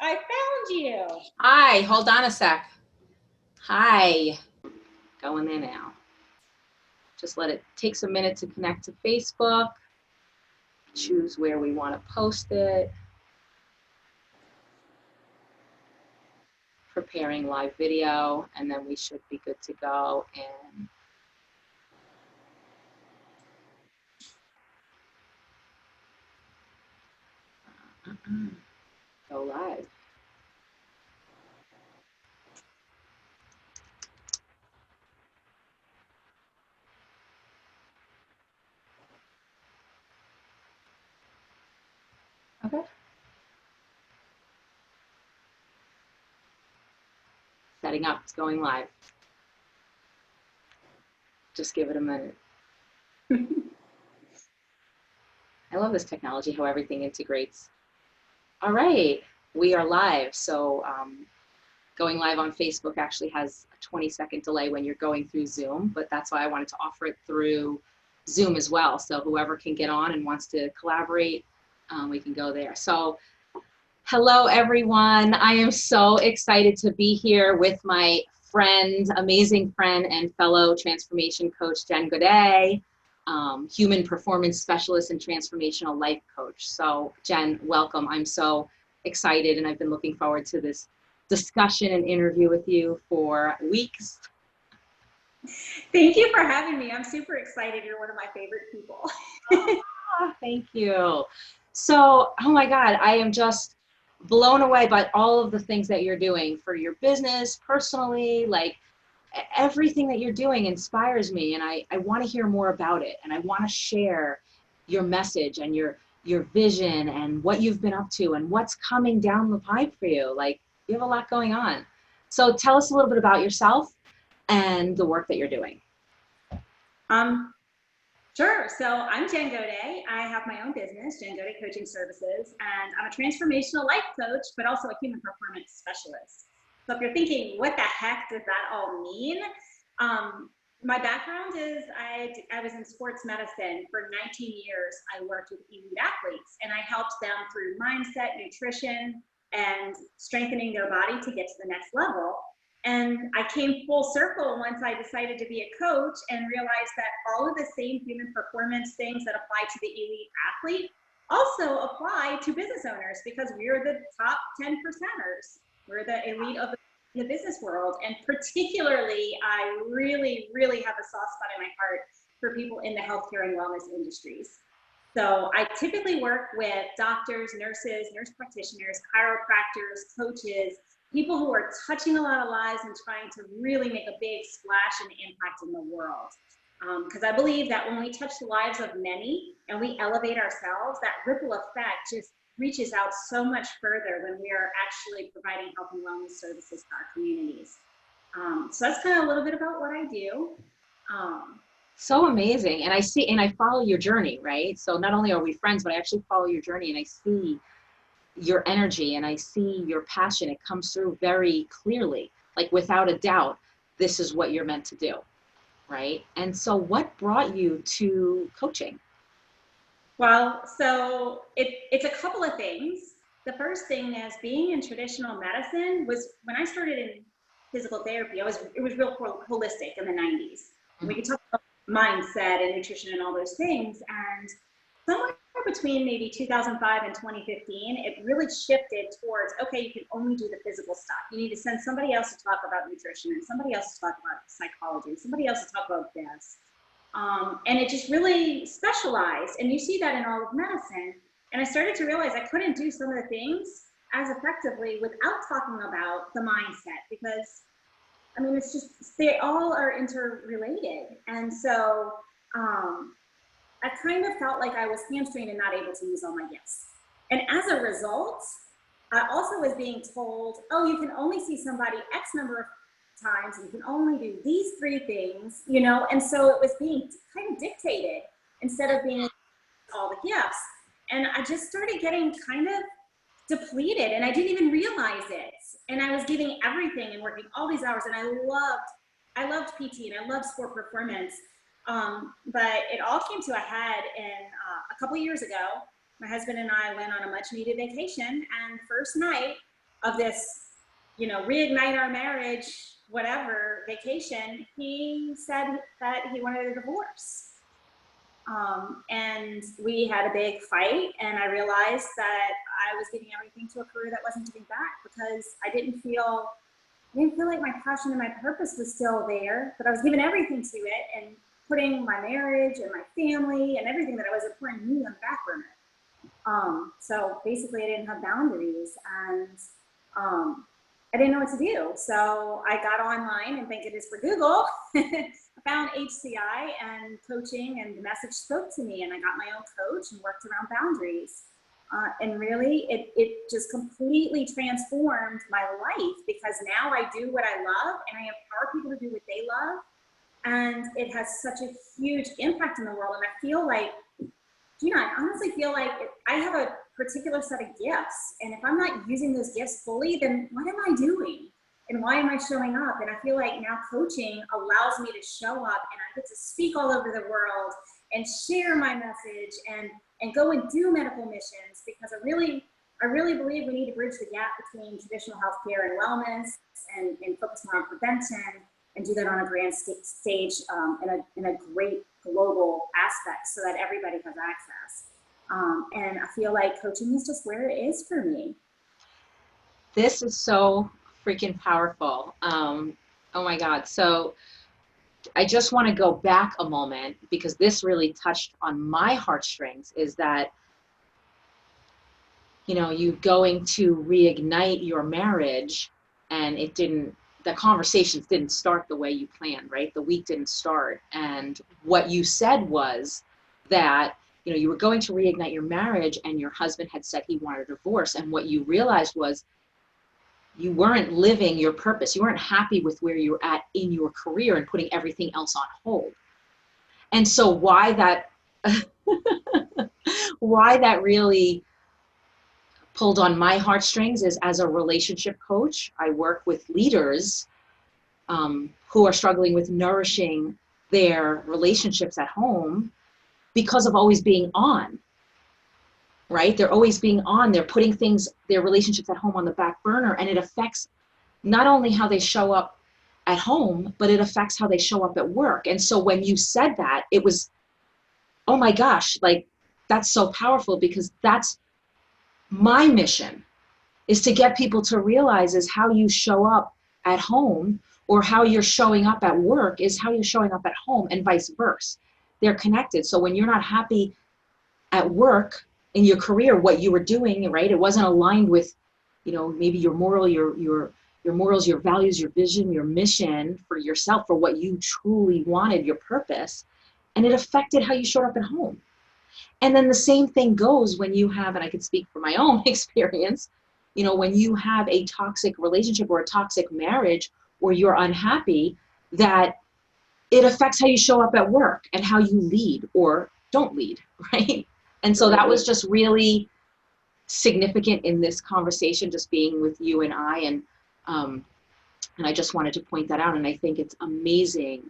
I found you. Hi, hold on a sec. Hi, going there now. Just let it take a minute to connect to Facebook. Choose where we want to post it. Preparing live video, and then we should be good to go. And go live. Okay. Setting up, it's going live. Just give it a minute. I love this technology, how everything integrates. All right, we are live. So going live on Facebook actually has a 20-second delay when you're going through Zoom, but that's why I wanted to offer it through Zoom as well. So whoever can get on and wants to collaborate, we can go there. So hello, everyone. I am so excited to be here with my friend, amazing friend and fellow transformation coach, Jen Gaudet, human performance specialist and transformational life coach. So Jen, welcome. I'm so excited and I've been looking forward to this discussion and interview with you for weeks. Thank you for having me. I'm super excited. You're one of my favorite people. Thank you. So, oh my God, I am just blown away by all of the things that you're doing for your business, personally, like everything that you're doing inspires me, and I want to hear more about it, and I want to share your message and your vision and what you've been up to and what's coming down the pipe for you. Like, you have a lot going on. So tell us a little bit about yourself and the work that you're doing. Sure. So I'm Jen Gaudet. I have my own business, Jen Gaudet Coaching Services, and I'm a transformational life coach, but also a human performance specialist. So if you're thinking, what the heck does that all mean? My background is I was in sports medicine for 19 years. I worked with elite athletes, and I helped them through mindset, nutrition, and strengthening their body to get to the next level. And I came full circle once I decided to be a coach and realized that all of the same human performance things that apply to the elite athlete also apply to business owners, because we're the top 10%ers. We're the elite of the business world. And particularly, I really, really have a soft spot in my heart for people in the healthcare and wellness industries. So I typically work with doctors, nurses, nurse practitioners, chiropractors, coaches, people who are touching a lot of lives and trying to really make a big splash and impact in the world. Because I believe that when we touch the lives of many and we elevate ourselves, that ripple effect just reaches out so much further when we are actually providing health and wellness services to our communities. So that's kind of a little bit about what I do. So amazing. And I see, and I follow your journey, right? So not only are we friends, but I actually follow your journey and I see your energy and I see your passion. It comes through very clearly, like without a doubt, this is what you're meant to do, right? And so what brought you to coaching? Well, so it's a couple of things. The first thing is, being in traditional medicine was when I started in physical therapy, it was real holistic in the 90s. We could talk about mindset and nutrition and all those things. And somewhere between maybe 2005 and 2015, it really shifted towards, okay, you can only do the physical stuff. You need to send somebody else to talk about nutrition and somebody else to talk about psychology and somebody else to talk about this. And it just really specialized. And you see that in all of medicine. And I started to realize I couldn't do some of the things as effectively without talking about the mindset, because I mean, it's just, they all are interrelated. And so I kind of felt like I was hamstringed and not able to use all my gifts. And as a result, I also was being told, oh, you can only see somebody X number of times and you can only do these 3 things, you know? And so it was being kind of dictated instead of being all the gifts. And I just started getting kind of depleted and I didn't even realize it. And I was giving everything and working all these hours, and I loved PT and I loved sport performance. But it all came to a head in a couple years ago. My husband and I went on a much needed vacation, and first night of this, reignite our marriage, whatever, vacation, he said that he wanted a divorce. And we had a big fight, and I realized that I was giving everything to a career that wasn't giving back, because I didn't feel like my passion and my purpose was still there, but I was giving everything to it and putting my marriage and my family and everything that I was important to me on the back burner. So basically I didn't have boundaries, and I didn't know what to do. So I got online, and thank goodness for Google, I found HCI and coaching, and the message spoke to me, and I got my own coach and worked around boundaries. And really, it just completely transformed my life, because now I do what I love, and I empower people to do what they love. And it has such a huge impact in the world. And I feel like, Gina, I honestly feel like I have a particular set of gifts. And if I'm not using those gifts fully, then what am I doing? And why am I showing up? And I feel like now coaching allows me to show up, and I get to speak all over the world and share my message, and go and do medical missions, because I really believe we need to bridge the gap between traditional healthcare and wellness, and focus more on prevention, and do that on a grand stage, in a great global aspect, so that everybody has access. And I feel like coaching is just where it is for me. This is so freaking powerful. Oh my God. So I just want to go back a moment, because this really touched on my heartstrings, is that, you going to reignite your marriage, and the conversations didn't start the way you planned, right? The week didn't start. And what you said was that, you were going to reignite your marriage, and your husband had said he wanted a divorce. And what you realized was you weren't living your purpose. You weren't happy with where you were at in your career, and putting everything else on hold. And so why that really pulled on my heartstrings is, as a relationship coach, I work with leaders who are struggling with nourishing their relationships at home because of always being on, right? They're always being on. They're putting their relationships at home on the back burner, and it affects not only how they show up at home, but it affects how they show up at work. And so when you said that, it was, oh my gosh, like, that's so powerful, because that's my mission, is to get people to realize is how you show up at home, or how you're showing up at work is how you're showing up at home, and vice versa. They're connected. So when you're not happy at work in your career, what you were doing, right, it wasn't aligned with, maybe your morals, your values, your vision, your mission for yourself, for what you truly wanted, your purpose, and it affected how you showed up at home. And then the same thing goes when you have, and I can speak from my own experience, when you have a toxic relationship or a toxic marriage, or you're unhappy, that it affects how you show up at work and how you lead or don't lead, right? And so that was just really significant in this conversation, just being with you and I, and I just wanted to point that out. And I think it's amazing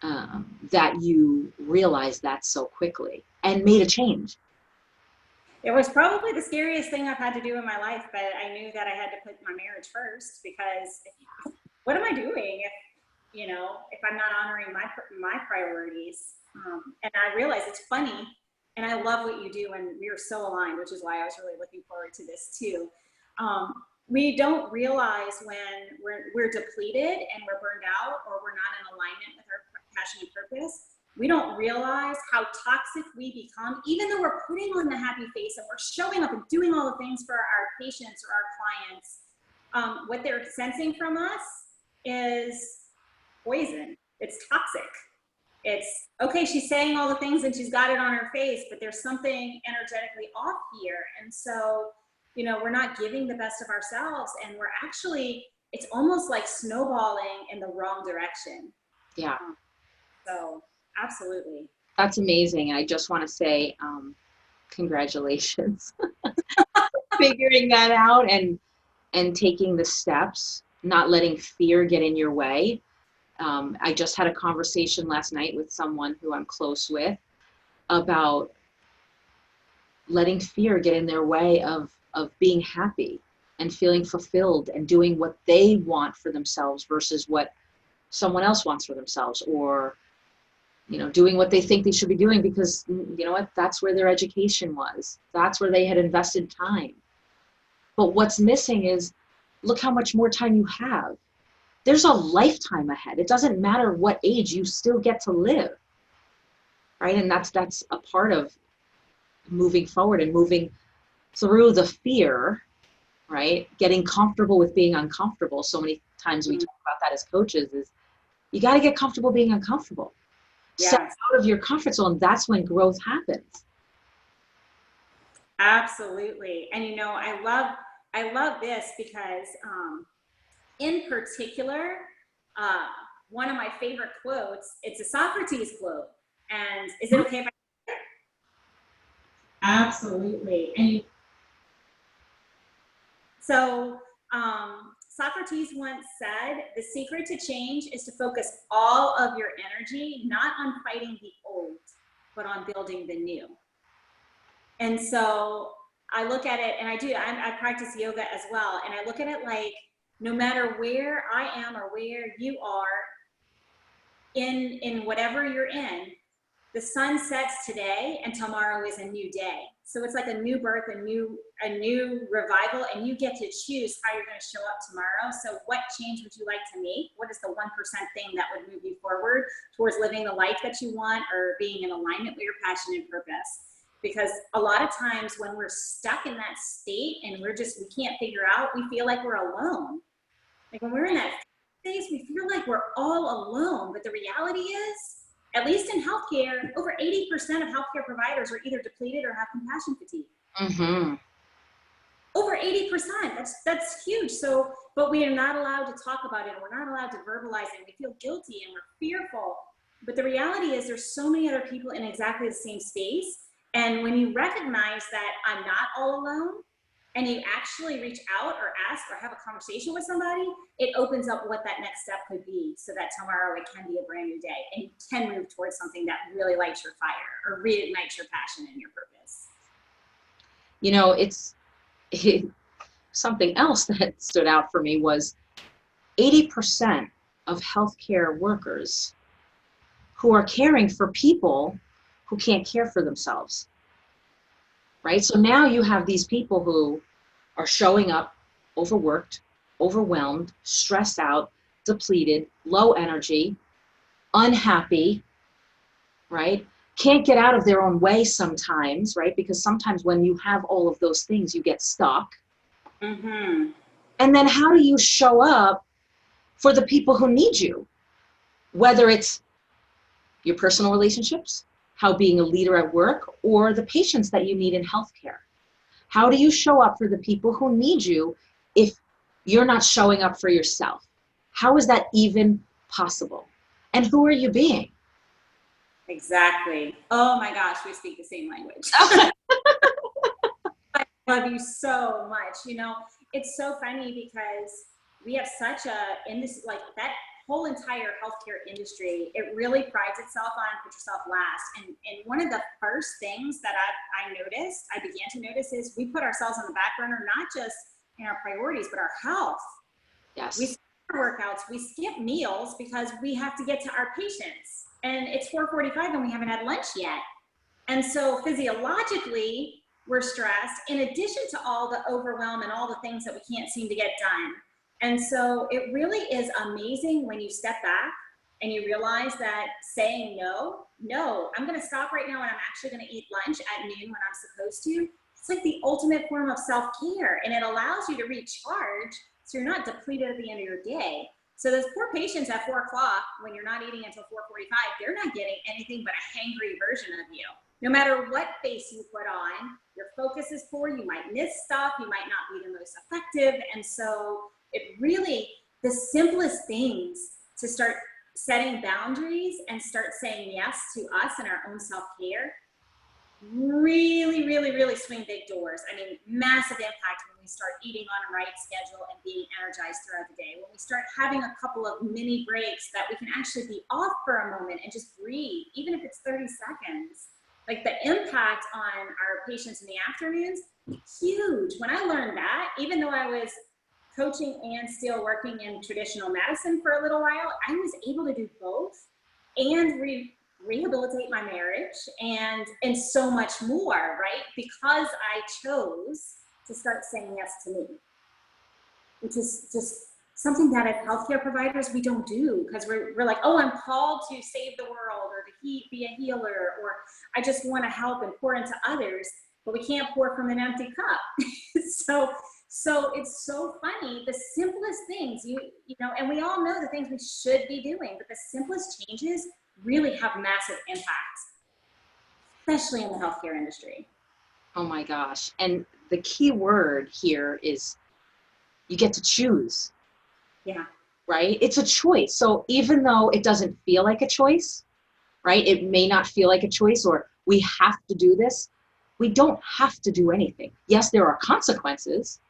that you realized that so quickly and made a change. It was probably the scariest thing I've had to do in my life, but I knew that I had to put my marriage first, because what am I doing if I'm not honoring my priorities? And I realize it's funny, and I love what you do, and we are so aligned, which is why I was really looking forward to this too. We don't realize when we're depleted and we're burned out, or we're not in alignment with our passion and purpose. We don't realize how toxic we become, even though we're putting on the happy face and we're showing up and doing all the things for our patients or our clients. What they're sensing from us is poison. It's toxic. It's, okay, she's saying all the things and she's got it on her face, but there's something energetically off here. And so, we're not giving the best of ourselves, and we're actually, it's almost like snowballing in the wrong direction. Yeah. So absolutely. That's amazing. I just want to say, congratulations. Figuring that out and taking the steps, not letting fear get in your way. I just had a conversation last night with someone who I'm close with about letting fear get in their way of being happy. and feeling fulfilled and doing what they want for themselves versus what someone else wants for themselves, or, you know, doing what they think they should be doing because, you know what, that's where their education was. That's where they had invested time. But what's missing is, look how much more time you have. There's a lifetime ahead. It doesn't matter what age, you still get to live, right? And that's a part of moving forward and moving through the fear, right? Getting comfortable with being uncomfortable. So many times we talk about that as coaches, is you got to get comfortable being uncomfortable. Yes. Step out of your comfort zone. That's when growth happens. Absolutely. And you know, I love this because in particular, one of my favorite quotes, it's a Socrates quote. And is it okay if I? Absolutely. And so Socrates once said, the secret to change is to focus all of your energy, not on fighting the old, but on building the new. And so I look at it, and I practice yoga as well. And I look at it like, no matter where I am or where you are in whatever you're in, the sun sets today and tomorrow is a new day. So it's like a new birth, a new revival, and you get to choose how you're going to show up tomorrow. So what change would you like to make? What is the 1% thing that would move you forward towards living the life that you want or being in alignment with your passion and purpose? Because a lot of times when we're stuck in that state and we can't figure out, we feel like we're alone. Like when we're in that space, we feel like we're all alone. But the reality is, at least in healthcare, over 80% of healthcare providers are either depleted or have compassion fatigue. Mm-hmm. Over 80%. That's huge. So, but we are not allowed to talk about it. We're not allowed to verbalize it. We feel guilty and we're fearful. But the reality is, there's so many other people in exactly the same space. And when you recognize that I'm not all alone, and you actually reach out or ask or have a conversation with somebody, it opens up what that next step could be, so that tomorrow it can be a brand new day and you can move towards something that really lights your fire or reignites your passion and your purpose. You know, something else that stood out for me was 80% of healthcare workers who are caring for people who can't care for themselves, right? So now you have these people who are showing up overworked, overwhelmed, stressed out, depleted, low energy, unhappy, right? Can't get out of their own way sometimes, right? Because sometimes when you have all of those things, you get stuck. Mm-hmm. And then how do you show up for the people who need you? Whether it's your personal relationships, how being a leader at work, or the patients that you need in healthcare. How do you show up for the people who need you if you're not showing up for yourself? How is that even possible? And who are you being? Exactly. Oh my gosh, we speak the same language. I love you so much. You know, it's so funny because we have such in this, like that whole entire healthcare industry, it really prides itself on put yourself last. And one of the first things that I began to notice is we put ourselves on the back burner, not just in our priorities, but our health. Yes. We skip our workouts, we skip meals because we have to get to our patients. And it's 4:45 and we haven't had lunch yet. And so physiologically, we're stressed in addition to all the overwhelm and all the things that we can't seem to get done. And so it really is amazing when you step back and you realize that saying no, I'm going to stop right now and I'm actually going to eat lunch at noon when I'm supposed to. It's like the ultimate form of self-care, and it allows you to recharge so you're not depleted at the end of your day. So those poor patients at 4 o'clock, when you're not eating until 4:45, they're not getting anything but a hangry version of you. No matter what face you put on, your focus is poor, you might miss stuff, you might not be the most effective. And so it really, the simplest things to start setting boundaries and start saying yes to us and our own self-care really, really, really swing big doors. I mean, massive impact when we start eating on a right schedule and being energized throughout the day. When we start having a couple of mini breaks that we can actually be off for a moment and just breathe, even if it's 30 seconds. Like the impact on our patients in the afternoons Huge. When I learned that, even though I was coaching and still working in traditional medicine for a little while, I was able to do both and rehabilitate my marriage and so much more, right? Because I chose to start saying yes to me, which is just something that as healthcare providers we don't do, because we're like, oh, I'm called to save the world or to be a healer, or I just want to help and pour into others, but we can't pour from an empty cup. So it's so funny, the simplest things, you know, and we all know the things we should be doing, but the simplest changes really have massive impacts, especially in the healthcare industry. Oh my gosh. And the key word here is you get to choose, Yeah. right? It's a choice. So even though it doesn't feel like a choice, right? It may not feel like a choice, or we have to do this. We don't have to do anything. Yes, there are consequences,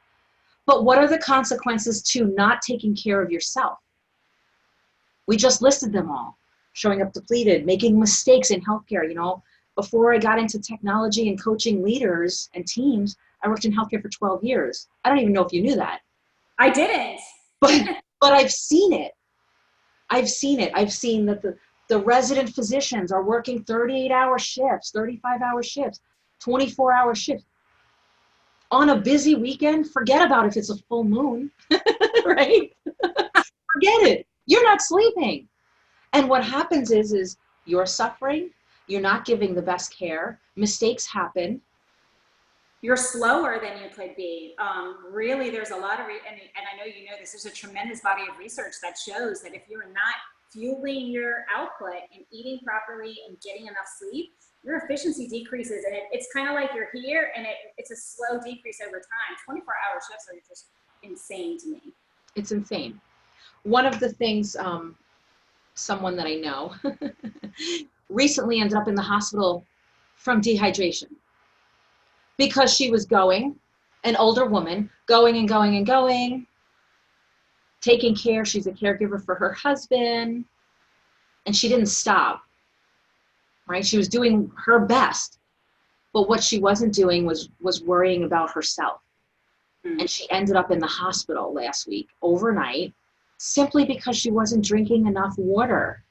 but what are the consequences to not taking care of yourself? We just listed them all. Showing up depleted, making mistakes in healthcare. You know, before I got into technology and coaching leaders and teams, I worked in healthcare for 12 years. I don't even know if you knew that. I didn't. But I've seen it. I've seen it. I've seen that the resident physicians are working 38-hour shifts, 35-hour shifts, 24-hour shifts. On a busy weekend, forget about if it's a full moon, right? Forget it. You're not sleeping. And what happens is you're suffering, you're not giving the best care, mistakes happen. You're slower than you could be. Really, there's a lot of, and I know you know this, there's a tremendous body of research that shows that if you're not fueling your output and eating properly and getting enough sleep, your efficiency decreases. And it's kind of like you're here and it's a slow decrease over time. 24-hour shifts are just insane to me. It's insane. One of the things, someone that I know recently ended up in the hospital from dehydration because she was going, an older woman, going and going and going, taking care. She's a caregiver for her husband, and she didn't stop, right? She was doing her best, but what she wasn't doing was worrying about herself. And she ended up in the hospital last week overnight simply because she wasn't drinking enough water.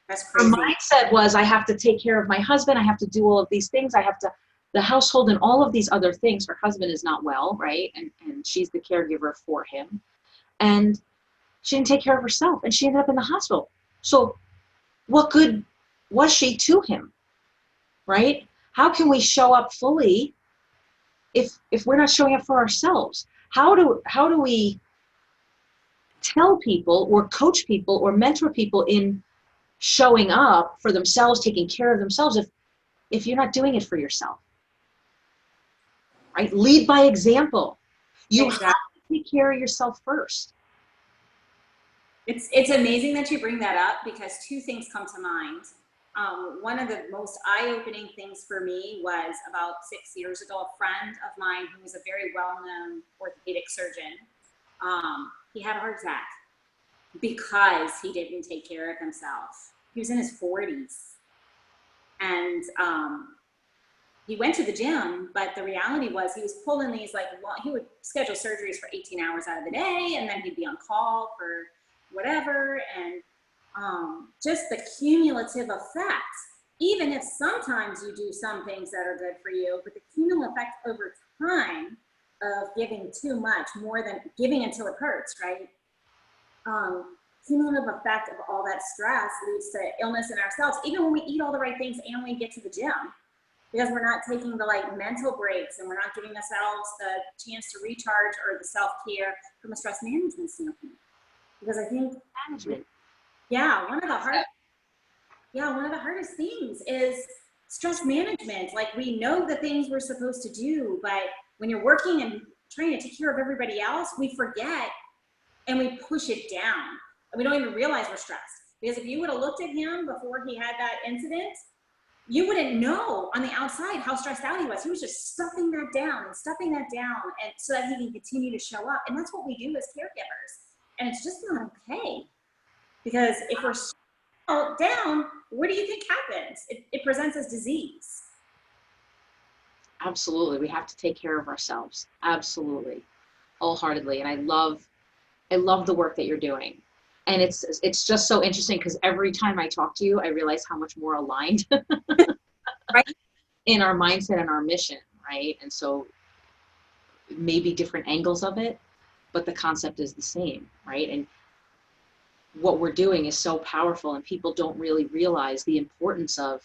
That's crazy. Her mindset was, I have to take care of my husband. I have to do all of these things. I have to, the household and all of these other things. Her husband is not well, right? And she's the caregiver for him. And she didn't take care of herself, and she ended up in the hospital. So what good was she to him, right? How can we show up fully if we're not showing up for ourselves? How do we tell people or coach people or mentor people in showing up for themselves, taking care of themselves, if you're not doing it for yourself, right? Lead by example. You Exactly. have to take care of yourself first. It's amazing that you bring that up, because two things come to mind. One of the most eye-opening things for me was about 6 years ago, a friend of mine who was a very well-known orthopedic surgeon, he had a heart attack because he didn't take care of himself. He was in his 40s. And he went to the gym, but the reality was he was pulling these, like, he would schedule surgeries for 18 hours out of the day, and then he'd be on call for whatever. And just the cumulative effects, even if sometimes you do some things that are good for you, but the cumulative effect over time of giving too much, more than giving until it hurts, right? Cumulative effect of all that stress leads to illness in ourselves, even when we eat all the right things and we get to the gym, because we're not taking the mental breaks, and we're not giving ourselves the chance to recharge or the self-care from a stress management standpoint. Because I think Management. one of the hardest things is stress management. Like, we know the things we're supposed to do, but when you're working and trying to take care of everybody else, we forget and we push it down. And we don't even realize we're stressed. Because if you would have looked at him before he had that incident, you wouldn't know on the outside how stressed out he was. He was just stuffing that down, and so that he can continue to show up. And that's what we do as caregivers. And it's just not okay. Because if we're down, what do you think happens? It presents as disease. Absolutely. We have to take care of ourselves. Absolutely. Wholeheartedly. And I love the work that you're doing. And it's just so interesting because every time I talk to you, I realize how much more aligned Right. in our mindset and our mission, right? And so maybe different angles of it, but the concept is the same, right? And what we're doing is so powerful, and people don't really realize the importance of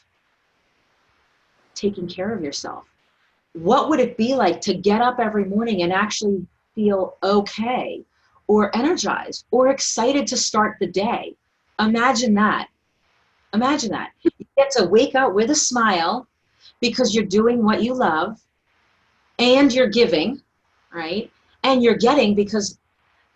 taking care of yourself. What would it be like to get up every morning and actually feel okay or energized or excited to start the day? Imagine that. Imagine that. You get to wake up with a smile because you're doing what you love, and you're giving, right? And you're getting, because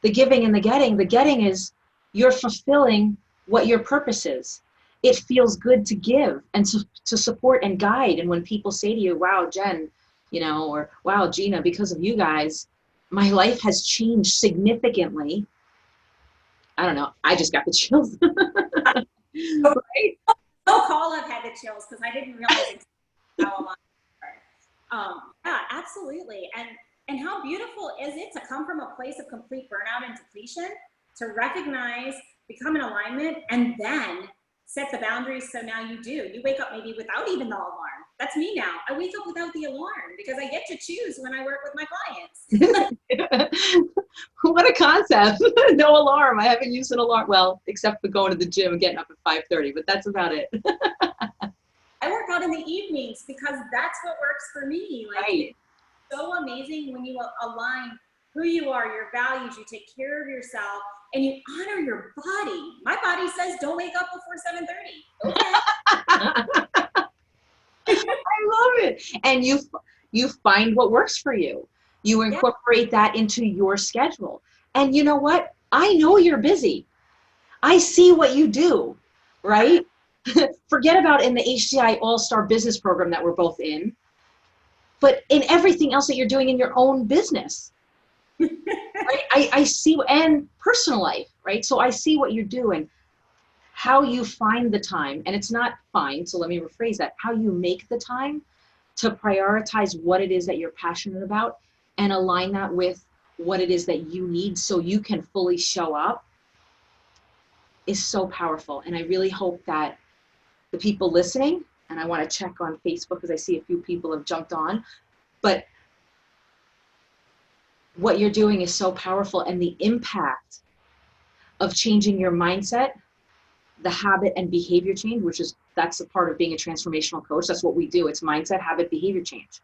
the giving and the getting is you're fulfilling what your purpose is. It feels good to give and to support and guide. And when people say to you, wow, Jen, or wow, Gina, because of you guys, my life has changed significantly. I don't know. I just got the chills. Right? No call I've had the chills because I didn't realize how alive we were. Yeah, absolutely. And how beautiful is it to come from a place of complete burnout and depletion, to recognize, become in alignment, and then set the boundaries. So now you wake up maybe without even the alarm. That's me now. I wake up without the alarm because I get to choose when I work with my clients. What a concept. No alarm. I haven't used an alarm. Well, except for going to the gym and getting up at 5:30, but that's about it. I work out in the evenings because that's what works for me. Like, Right. it's so amazing when you align who you are, your values, you take care of yourself, and you honor your body. My body says don't wake up before 7:30. Okay. I love it. And you find what works for you. You Yeah. incorporate that into your schedule. And you know what? I know you're busy. I see what you do, right? Forget about in the HCI All-Star Business Program that we're both in, but in everything else that you're doing in your own business. Right? I see, and personal life, right? So I see what you're doing, how you find the time, and it's not find, so let me rephrase that, how you make the time to prioritize what it is that you're passionate about and align that with what it is that you need so you can fully show up is so powerful. And I really hope that the people listening, and I want to check on Facebook because I see a few people have jumped on, but what you're doing is so powerful, and the impact of changing your mindset, the habit and behavior change, that's a part of being a transformational coach. That's what we do. It's mindset, habit, behavior change,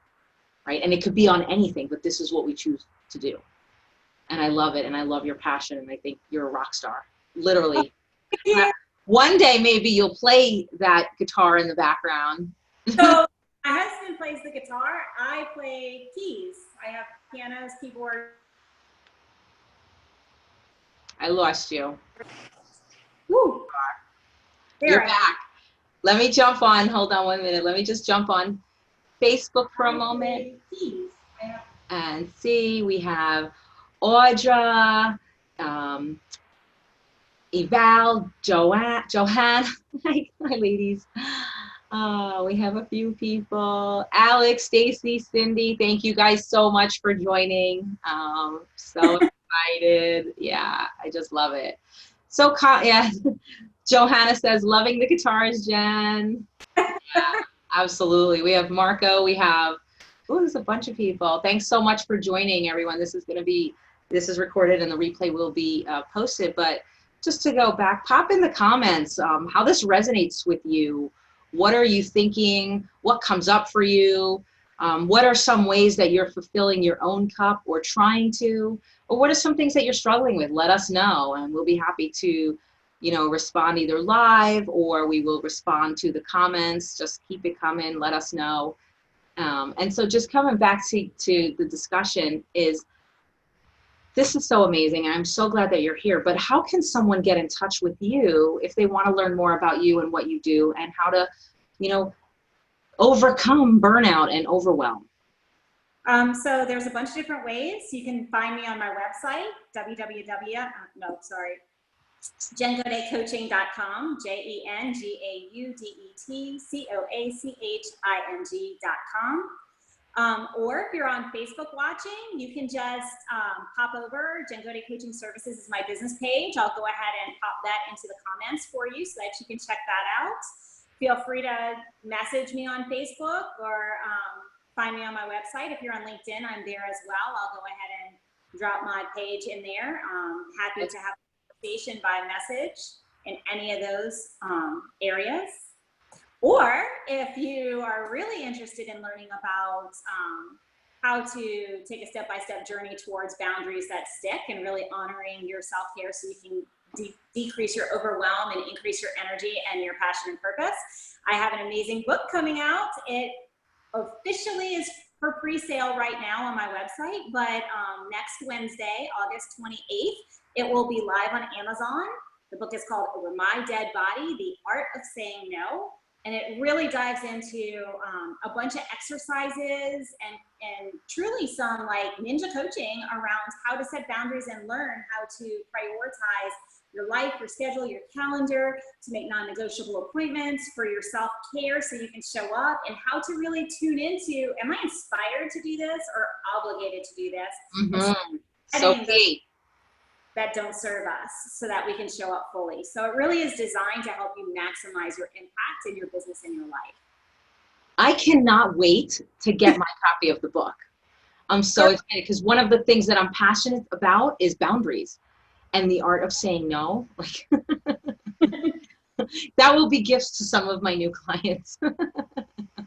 right? And it could be on anything, but this is what we choose to do. And I love it. And I love your passion. And I think you're a rock star, literally. Yeah. One day, maybe you'll play that guitar in the background. So my husband plays the guitar. I play keys. I have pianos, keyboards. I lost you. Woo. You're There I am. back. Let me jump on. Hold on 1 minute. Let me just jump on Facebook for a moment. Keys. And see, we have Audra, Eval, Joanne. Hi, ladies. We have a few people. Alex, Stacy, Cindy, thank you guys so much for joining. So excited. Yeah, I just love it. So, yeah. Johanna says, loving the guitars, Jen. Yeah, absolutely. We have Marco. We have, there's a bunch of people. Thanks so much for joining, everyone. This is recorded and the replay will be posted. But just to go back, pop in the comments how this resonates with you. What are you thinking? What comes up for you? What are some ways that you're fulfilling your own cup or trying to? Or what are some things that you're struggling with? Let us know, and we'll be happy to respond either live, or we will respond to the comments. Just keep it coming, let us know. And so just coming back to the discussion is, this is so amazing. I'm so glad that you're here, but how can someone get in touch with you if they want to learn more about you and what you do and how to, overcome burnout and overwhelm? So there's a bunch of different ways. You can find me on my website, jengaudet.com, JenGaudetCoaching.com. Or if you're on Facebook watching, you can just pop over. Gaudet Coaching Services is my business page. I'll go ahead and pop that into the comments for you so that you can check that out. Feel free to message me on Facebook or find me on my website. If you're on LinkedIn, I'm there as well. I'll go ahead and drop my page in there. Happy to have a conversation by message in any of those areas. Or if you are really interested in learning about how to take a step-by-step journey towards boundaries that stick and really honoring your self-care so you can decrease your overwhelm and increase your energy and your passion and purpose, I have an amazing book coming out. It officially is for pre-sale right now on my website, but next Wednesday, August 28th, it will be live on Amazon. The book is called Over My Dead Body, The Art of Saying No. And it really dives into a bunch of exercises and truly some like ninja coaching around how to set boundaries and learn how to prioritize your life, your schedule, your calendar, to make non-negotiable appointments for your self-care so you can show up, and how to really tune into, am I inspired to do this or obligated to do this? Mm-hmm. So key. That don't serve us so that we can show up fully. So it really is designed to help you maximize your impact in your business and your life. I cannot wait to get my copy of the book. I'm so excited because one of the things that I'm passionate about is boundaries and the art of saying no. Like that will be gifts to some of my new clients.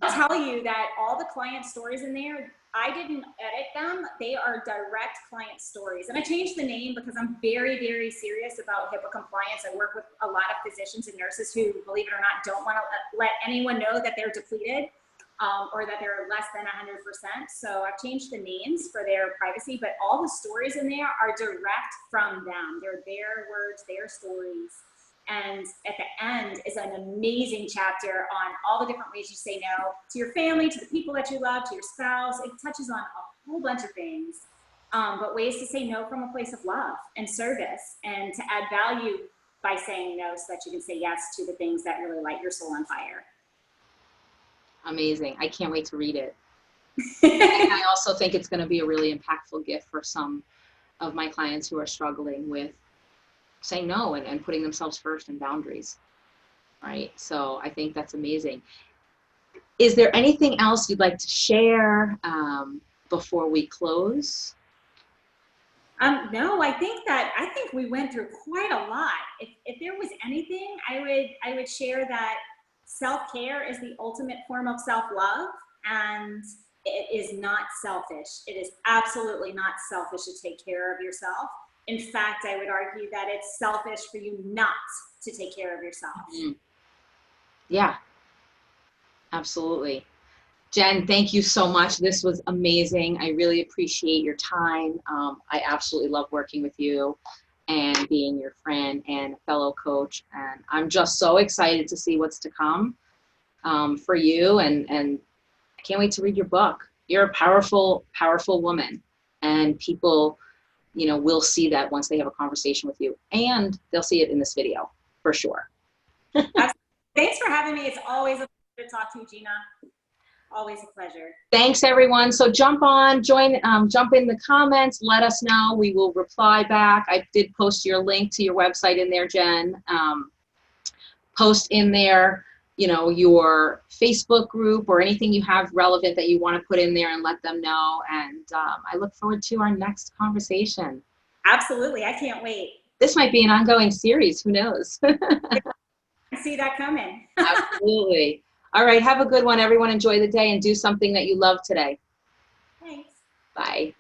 I'll tell you that all the client stories in there, I didn't edit them. They are direct client stories. And I changed the name because I'm very, very serious about HIPAA compliance. I work with a lot of physicians and nurses who, believe it or not, don't want to let anyone know that they're depleted or that they're less than 100%. So I've changed the names for their privacy, but all the stories in there are direct from them. They're their words, their stories. And at the end is an amazing chapter on all the different ways you say no to your family, to the people that you love, to your spouse. It touches on a whole bunch of things, but ways to say no from a place of love and service, and to add value by saying no so that you can say yes to the things that really light your soul on fire. Amazing. I can't wait to read it. And I also think it's going to be a really impactful gift for some of my clients who are struggling with saying no and putting themselves first and boundaries, right? So I think that's amazing. Is there anything else you'd like to share before we close? No, I think we went through quite a lot. If there was anything, I would share that self-care is the ultimate form of self-love, and it is not selfish. It is absolutely not selfish to take care of yourself. In fact, I would argue that it's selfish for you not to take care of yourself. Mm-hmm. Yeah, absolutely. Jen, thank you so much. This was amazing. I really appreciate your time. I absolutely love working with you and being your friend and fellow coach. And I'm just so excited to see what's to come for you. And I can't wait to read your book. You're a powerful, powerful woman. And people, you know, will see that once they have a conversation with you. And they'll see it in this video, for sure. Thanks for having me. It's always a pleasure to talk to you, Gina. Always a pleasure. Thanks, everyone. So jump on, join, jump in the comments. Let us know. We will reply back. I did post your link to your website in there, Jen. Post in there, you know, your Facebook group or anything you have relevant that you want to put in there and let them know. And I look forward to our next conversation. Absolutely. I can't wait. This might be an ongoing series. Who knows? I see that coming. Absolutely. All right. Have a good one, everyone. Enjoy the day and do something that you love today. Thanks. Bye.